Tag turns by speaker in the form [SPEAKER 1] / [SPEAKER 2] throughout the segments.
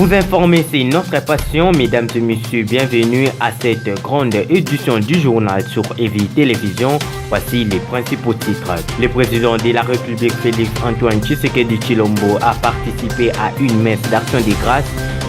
[SPEAKER 1] Vous informer, c'est notre passion. Mesdames et messieurs, bienvenue à cette grande édition du journal sur EVI Télévision. Voici les principaux titres. Le président de la République, Félix Antoine Tshisekedi Tshilombo, a participé à une messe d'action des grâces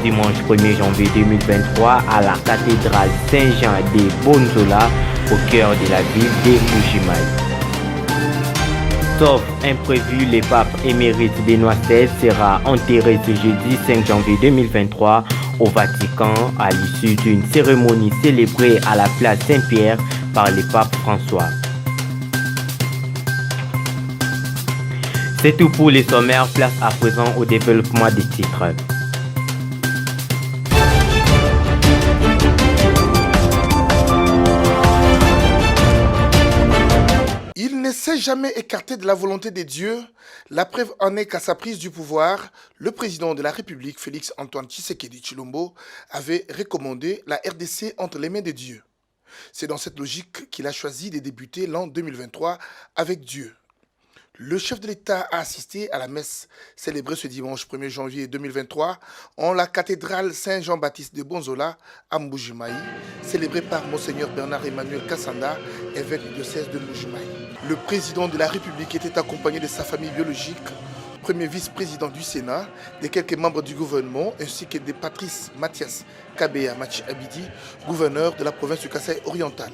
[SPEAKER 1] dimanche 1er janvier 2023 à la cathédrale Saint-Jean de Bonzola, au cœur de la ville de Mbuji-Mayi. Sauf imprévu, le pape émérite Benoît XVI sera enterré ce jeudi 5 janvier 2023 au Vatican à l'issue d'une cérémonie célébrée à la place Saint-Pierre par le pape François. C'est tout pour les sommaires, place à présent au développement des titres.
[SPEAKER 2] Il ne s'est jamais écarté de la volonté de Dieu. La preuve en est qu'à sa prise du pouvoir, le président de la République, Félix Antoine Tshisekedi Tshilombo, avait recommandé la RDC entre les mains de Dieu. C'est dans cette logique qu'il a choisi de débuter l'an 2023 avec Dieu. Le chef de l'État a assisté à la messe célébrée ce dimanche 1er janvier 2023 en la cathédrale Saint-Jean-Baptiste de Bonzola à Mbuji-Mayi, célébrée par Monseigneur Bernard-Emmanuel Kassanda, évêque du diocèse de Mbuji-Mayi. Le président de la République était accompagné de sa famille biologique, premier vice-président du Sénat, de quelques membres du gouvernement, ainsi que de Patrice Mathias Kabea Machi Abidi, gouverneur de la province du Kasaï oriental.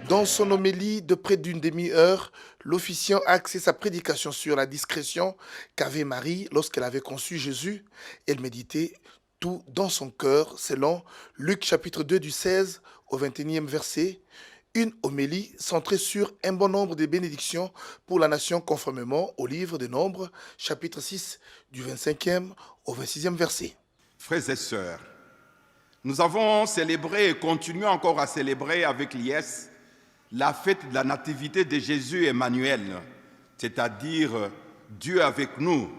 [SPEAKER 2] Dans son homélie de près d'une demi-heure, l'officiant a axé sa prédication sur la discrétion qu'avait Marie lorsqu'elle avait conçu Jésus. Elle méditait tout dans son cœur, selon Luc chapitre 2 du 16 au 21e verset. Une homélie centrée sur un bon nombre de bénédictions pour la nation conformément au livre des Nombres, chapitre 6 du 25e au 26e verset.
[SPEAKER 3] Frères et sœurs, nous avons célébré et continuons encore à célébrer avec liesse la fête de la nativité de Jésus Emmanuel, c'est-à-dire Dieu avec nous.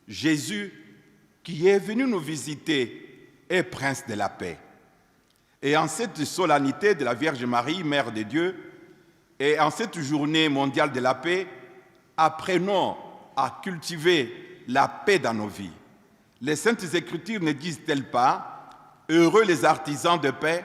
[SPEAKER 3] Jésus qui est venu nous visiter est prince de la paix. Et en cette solennité de la Vierge Marie, Mère de Dieu, et en cette journée mondiale de la paix, apprenons à cultiver la paix dans nos vies. Les Saintes Écritures ne disent-elles pas « Heureux les artisans de paix »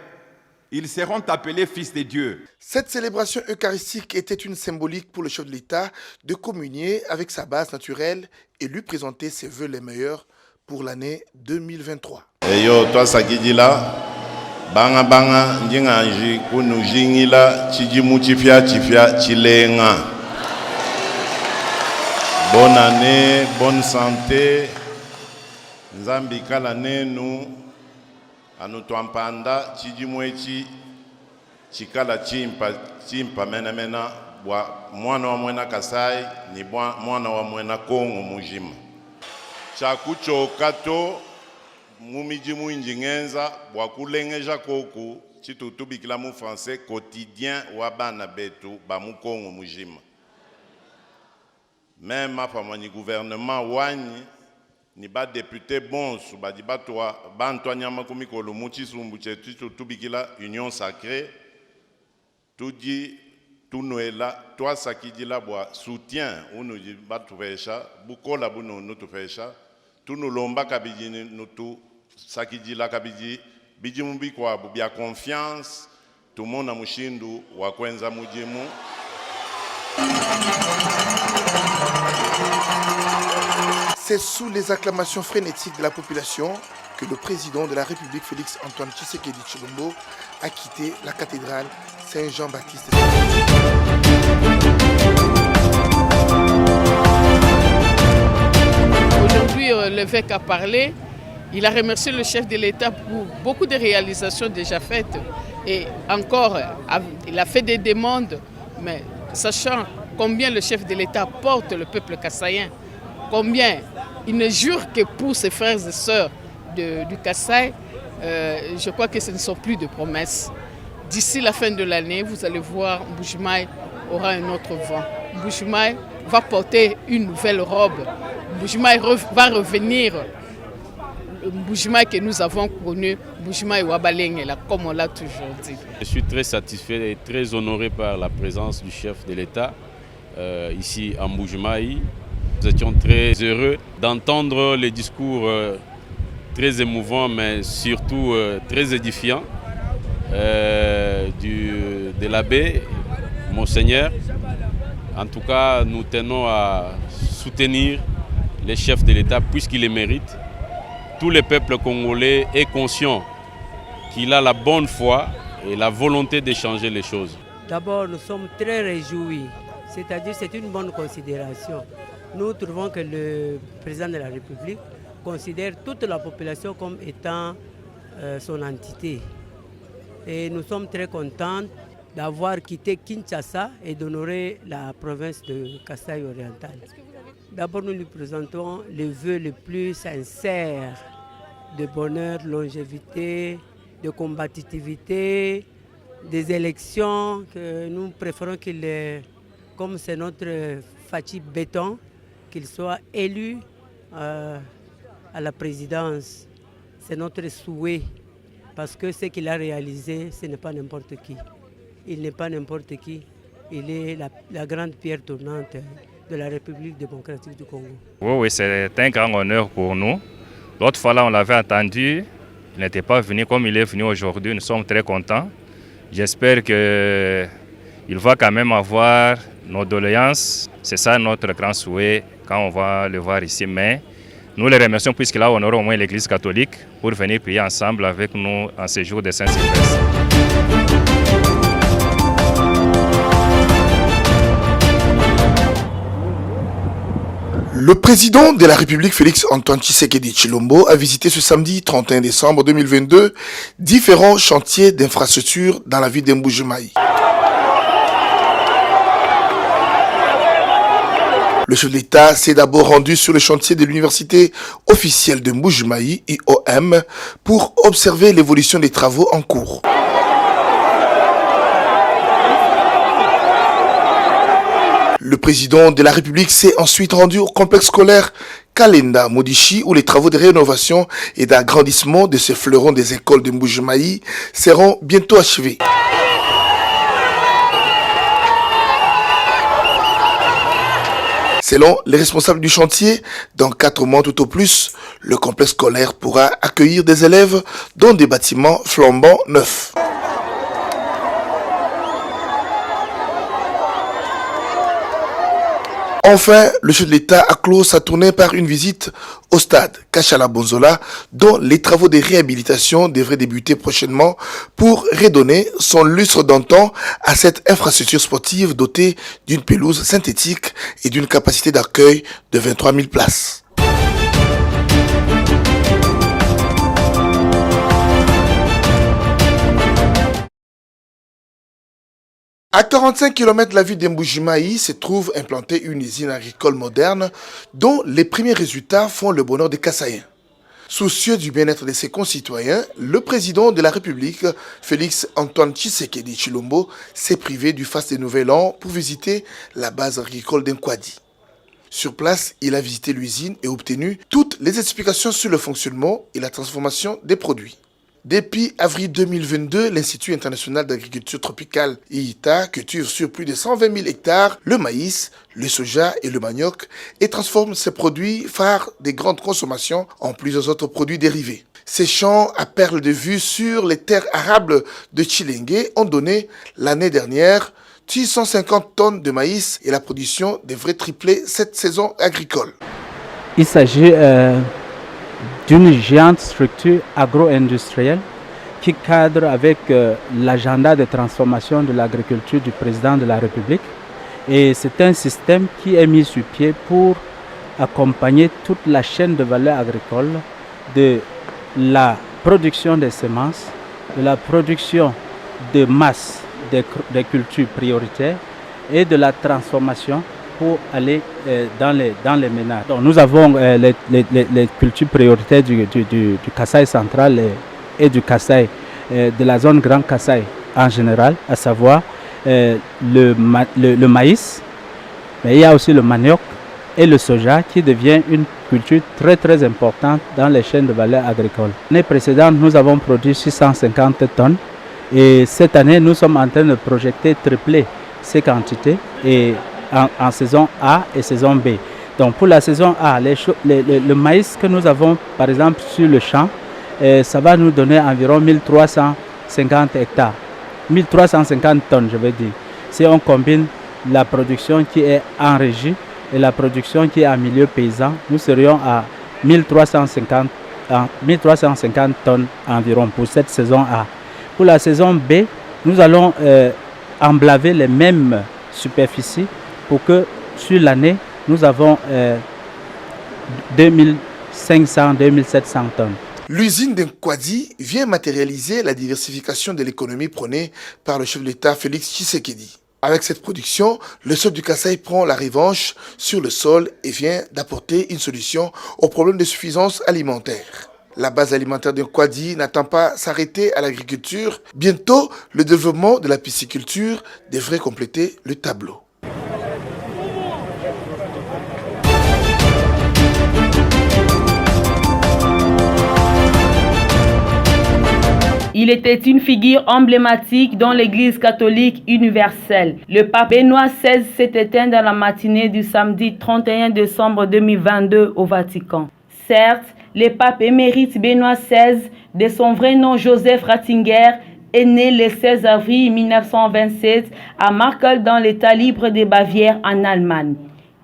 [SPEAKER 3] ils seront appelés fils de Dieu.
[SPEAKER 2] Cette célébration eucharistique était une symbolique pour le chef de l'État de communier avec sa base naturelle et lui présenter ses vœux les meilleurs pour l'année 2023.
[SPEAKER 4] Eyo toi sakidila banga banga njinganji kunu jingila chijimu chifia chilenga. Bonne année, bonne santé. Nzambi kala nenu anutuampanda chijimwechi chikala chimpa mena mwana wa mwena Kasai ni mwana wa mwena Kongo mujima chakucho kato mumiji mwinji ngenza bwakulengeja koku chitutubikila mu français quotidien wa bana betu ba mu Kongo mujima même apa mani gouvernement wanyi ni ba député bonsu ba dibatwa bantwanya makumi kolo muchisumbu chetu tubikila union sacrée tudi tunoela toi sakidila bwa soutien unu batuvesha bukola bunu nutuvesha tunulomba kabiji nutu sakidila kabiji biji mbikwa bya confiance tumona mushindu wa kwenza mujimu.
[SPEAKER 2] C'est sous les acclamations frénétiques de la population que le président de la République, Félix Antoine Tshisekedi Tshilombo, a quitté la cathédrale Saint-Jean-Baptiste.
[SPEAKER 5] Aujourd'hui, l'évêque a parlé. Il a remercié le chef de l'État pour beaucoup de réalisations déjà faites. Et encore, il a fait des demandes, mais sachant combien le chef de l'État porte le peuple kassaïen, combien il ne jure que pour ses frères et sœurs du Kasaï, je crois que ce ne sont plus de promesses. D'ici la fin de l'année, vous allez voir, Mbuji-Mayi aura un autre vent. Mbuji-Mayi va porter une nouvelle robe. Mbuji-Mayi va revenir. Le Mbuji-Mayi que nous avons connu, Mbuji-Mayi Wabalengela, comme on l'a toujours dit.
[SPEAKER 6] Je suis très satisfait et très honoré par la présence du chef de l'État ici à Mbuji-Mayi. Nous étions très heureux d'entendre les discours très émouvant, mais surtout très édifiant de l'abbé, Monseigneur. En tout cas, nous tenons à soutenir les chefs de l'État puisqu'ils les méritent. Tout le peuple congolais est conscient qu'il a la bonne foi et la volonté de changer les choses.
[SPEAKER 7] D'abord, nous sommes très réjouis, c'est-à-dire c'est une bonne considération. Nous trouvons que le président de la République considère toute la population comme étant son entité. Et nous sommes très contents d'avoir quitté Kinshasa et d'honorer la province de Kasai oriental. D'abord, nous lui présentons les vœux les plus sincères de bonheur, de longévité, de combativité, des élections que nous préférons qu'il, comme c'est notre Fachi Béton, qu'il soit élu à la présidence. C'est notre souhait, parce que ce qu'il a réalisé, ce n'est pas n'importe qui. Il n'est pas n'importe qui, il est la grande pierre tournante de la République démocratique du Congo.
[SPEAKER 8] Oui, c'est un grand honneur pour nous. L'autre fois, là, on l'avait entendu, il n'était pas venu comme il est venu aujourd'hui, nous sommes très contents. J'espère qu'il va quand même avoir nos doléances. C'est ça notre grand souhait quand on va le voir ici. Mais nous les remercions puisqu'il a honoré au moins l'Église catholique pour venir prier ensemble avec nous en ce jour de Saint-Sylvestre.
[SPEAKER 2] Le président de la République, Félix Antoine Tshisekedi Tshilombo, a visité ce samedi 31 décembre 2022 différents chantiers d'infrastructures dans la ville d'Mbuji-Mayi. Le chef de l'État s'est d'abord rendu sur le chantier de l'université officielle de Mbuji-Mayi, IOM, pour observer l'évolution des travaux en cours. Le président de la République s'est ensuite rendu au complexe scolaire Kalenda Modishi où les travaux de rénovation et d'agrandissement de ce fleuron des écoles de Mbuji-Mayi seront bientôt achevés. Selon les responsables du chantier, dans 4 mois tout au plus, le complexe scolaire pourra accueillir des élèves dans des bâtiments flambant neufs. Enfin, le chef de l'État a clos sa tournée par une visite au stade Kachala Bonzola, dont les travaux de réhabilitation devraient débuter prochainement pour redonner son lustre d'antan à cette infrastructure sportive dotée d'une pelouse synthétique et d'une capacité d'accueil de 23 000 places. À 45 km de la ville d'Mbuji-Mayi se trouve implantée une usine agricole moderne dont les premiers résultats font le bonheur des Kassaïens. Soucieux du bien-être de ses concitoyens, le président de la République, Félix Antoine Tshisekedi Tshilombo, s'est privé du faste de Nouvel An pour visiter la base agricole d'Nkwadi. Sur place, il a visité l'usine et obtenu toutes les explications sur le fonctionnement et la transformation des produits. Depuis avril 2022, l'Institut international d'agriculture tropicale IITA cultive sur plus de 120 000 hectares le maïs, le soja et le manioc et transforme ces produits phares des grandes consommations en plusieurs autres produits dérivés. Ces champs à perles de vue sur les terres arables de Tshilenge ont donné l'année dernière 650 tonnes de maïs et la production devrait tripler cette saison agricole.
[SPEAKER 9] Il s'agit d'une géante structure agro-industrielle qui cadre avec l'agenda de transformation de l'agriculture du président de la République. Et c'est un système qui est mis sur pied pour accompagner toute la chaîne de valeur agricole, de la production des semences, de la production de masse des cultures prioritaires et de la transformation pour aller dans les ménages. Donc, nous avons les cultures prioritaires du Kasaï central et du Kasaï, de la zone Grand Kasaï en général, à savoir le maïs, mais il y a aussi le manioc et le soja qui devient une culture très très importante dans les chaînes de valeur agricole. L'année précédente, nous avons produit 650 tonnes et cette année, nous sommes en train de projeter tripler ces quantités et en saison A et saison B. Donc pour la saison A, le maïs que nous avons par exemple sur le champ, ça va nous donner environ 1350 hectares, 1350 tonnes je veux dire. Si on combine la production qui est en régie et la production qui est en milieu paysan, nous serions à 1350 tonnes environ pour cette saison A. Pour la saison B, nous allons emblaver les mêmes superficies pour que sur l'année, nous avons 2500-2700 tonnes.
[SPEAKER 2] L'usine d'Nkwadi vient matérialiser la diversification de l'économie prônée par le chef de l'État Félix Tshisekedi. Avec cette production, le sol du Kasaï prend la revanche sur le sol et vient d'apporter une solution au problème de suffisance alimentaire. La base alimentaire d'Nkwadi n'attend pas s'arrêter à l'agriculture. Bientôt, le développement de la pisciculture devrait compléter le tableau.
[SPEAKER 10] Il était une figure emblématique dans l'Église catholique universelle. Le pape Benoît XVI s'est éteint dans la matinée du samedi 31 décembre 2022 au Vatican. Certes, le pape émérite Benoît XVI, de son vrai nom Joseph Ratzinger, est né le 16 avril 1927 à Markel dans l'État libre de Bavière en Allemagne.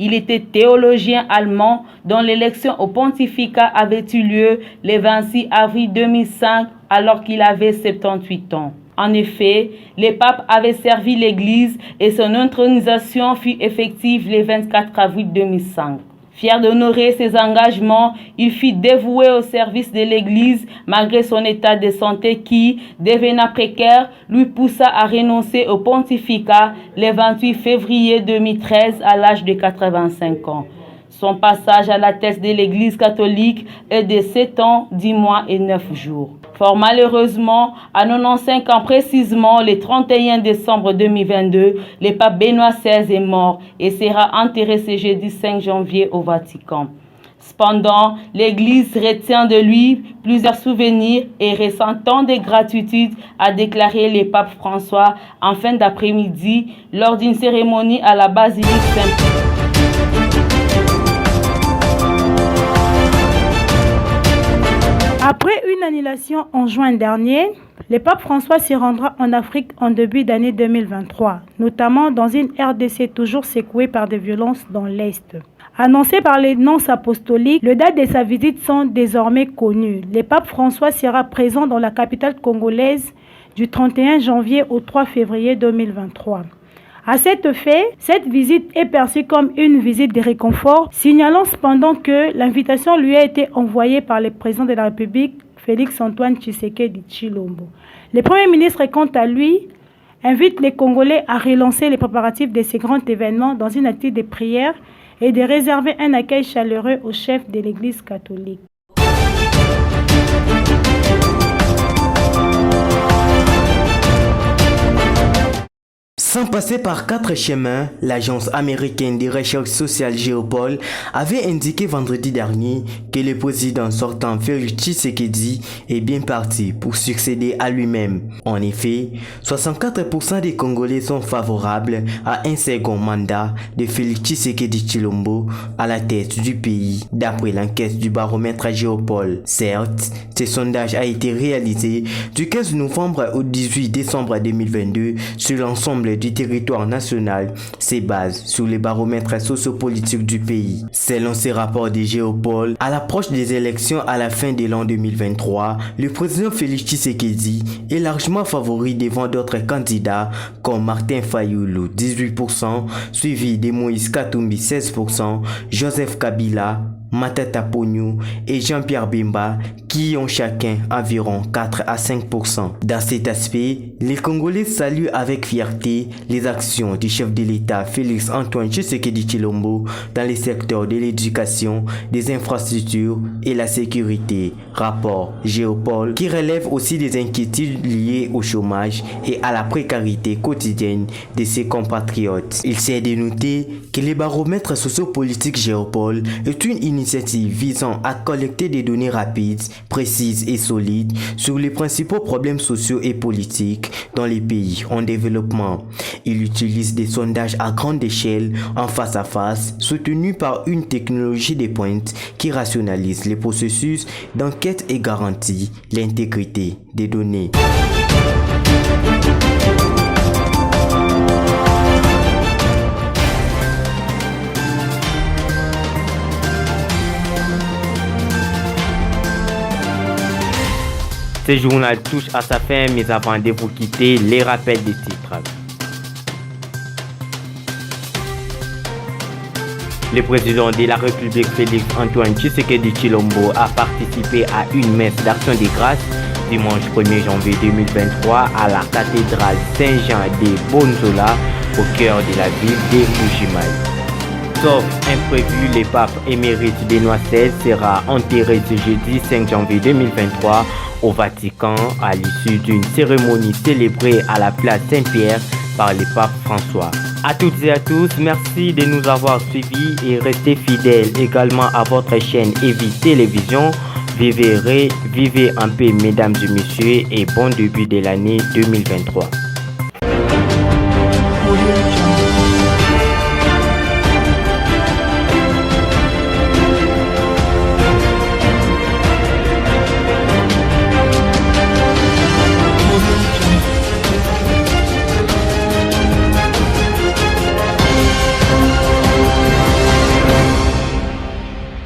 [SPEAKER 10] Il était théologien allemand dont l'élection au pontificat avait eu lieu le 26 avril 2005 alors qu'il avait 78 ans. En effet, le pape avait servi l'Église et son intronisation fut effective le 24 avril 2005. Fier d'honorer ses engagements, il fut dévoué au service de l'Église malgré son état de santé qui, devenant précaire, lui poussa à renoncer au pontificat le 28 février 2013 à l'âge de 85 ans. Son passage à la tête de l'Église catholique est de 7 ans, 10 mois et 9 jours. Fort malheureusement, à 95 ans précisément, le 31 décembre 2022, le pape Benoît XVI est mort et sera enterré ce jeudi 5 janvier au Vatican. Cependant, l'Église retient de lui plusieurs souvenirs et ressent tant de gratitude, a déclaré le pape François en fin d'après-midi lors d'une cérémonie à la basilique Saint-Pierre.
[SPEAKER 11] Après une annulation en juin dernier, le pape François s'y rendra en Afrique en début d'année 2023, notamment dans une RDC toujours secouée par des violences dans l'Est. Annoncé par les nonces apostoliques, les dates de sa visite sont désormais connues. Le pape François sera présent dans la capitale congolaise du 31 janvier au 3 février 2023. À cet effet, cette visite est perçue comme une visite de réconfort, signalant cependant que l'invitation lui a été envoyée par le président de la République, Félix Antoine Tshisekedi Tshilombo. Le Premier ministre, quant à lui, invite les Congolais à relancer les préparatifs de ces grands événements dans une attitude de prière et de réserver un accueil chaleureux au chef de l'Église catholique.
[SPEAKER 1] Sans passer par 4 chemins, l'agence américaine de recherche sociale Géopol avait indiqué vendredi dernier que le président sortant Félix Tshisekedi est bien parti pour succéder à lui-même. En effet, 64% des Congolais sont favorables à un second mandat de Félix Tshisekedi Tshilombo à la tête du pays, d'après l'enquête du baromètre Géopol. Certes, ce sondage a été réalisé du 15 novembre au 18 décembre 2022 sur l'ensemble du territoire national se base sur les baromètres sociopolitiques du pays. Selon ces rapports de Géopol, à l'approche des élections à la fin de l'an 2023, le président Félix Tshisekedi est largement favori devant d'autres candidats comme Martin Fayulu 18%, suivi de Moïse Katumbi 16%, Joseph Kabila, Matata Ponyo et Jean-Pierre Bemba qui ont chacun environ 4 à 5%. Dans cet aspect, les Congolais saluent avec fierté les actions du chef de l'État Félix Antoine Tshisekedi Tshilombo dans les secteurs de l'éducation, des infrastructures et la sécurité. Rapport Géopol qui relève aussi des inquiétudes liées au chômage et à la précarité quotidienne de ses compatriotes. Il s'est dénoté que le baromètre sociopolitique Géopol est une initiative visant à collecter des données rapides, précise et solide sur les principaux problèmes sociaux et politiques dans les pays en développement. Il utilise des sondages à grande échelle en face à face, soutenus par une technologie de pointe qui rationalise les processus d'enquête et garantit l'intégrité des données. Ce journal touche à sa fin, mais avant de vous quitter, les rappels des titres. Le président de la République Félix Antoine Tshisekedi Tshilombo a participé à une messe d'action de grâce dimanche 1er janvier 2023 à la cathédrale Saint-Jean de Bonzola au cœur de la ville de Mbuji-Mayi. Sauf imprévu, le pape émérite Benoît XVI sera enterré ce jeudi 5 janvier 2023 au Vatican à l'issue d'une cérémonie célébrée à la place Saint-Pierre par le pape François. À toutes et à tous, merci de nous avoir suivis et restez fidèles également à votre chaîne Evi Télévision. Vivez en paix mesdames et messieurs et bon début de l'année 2023.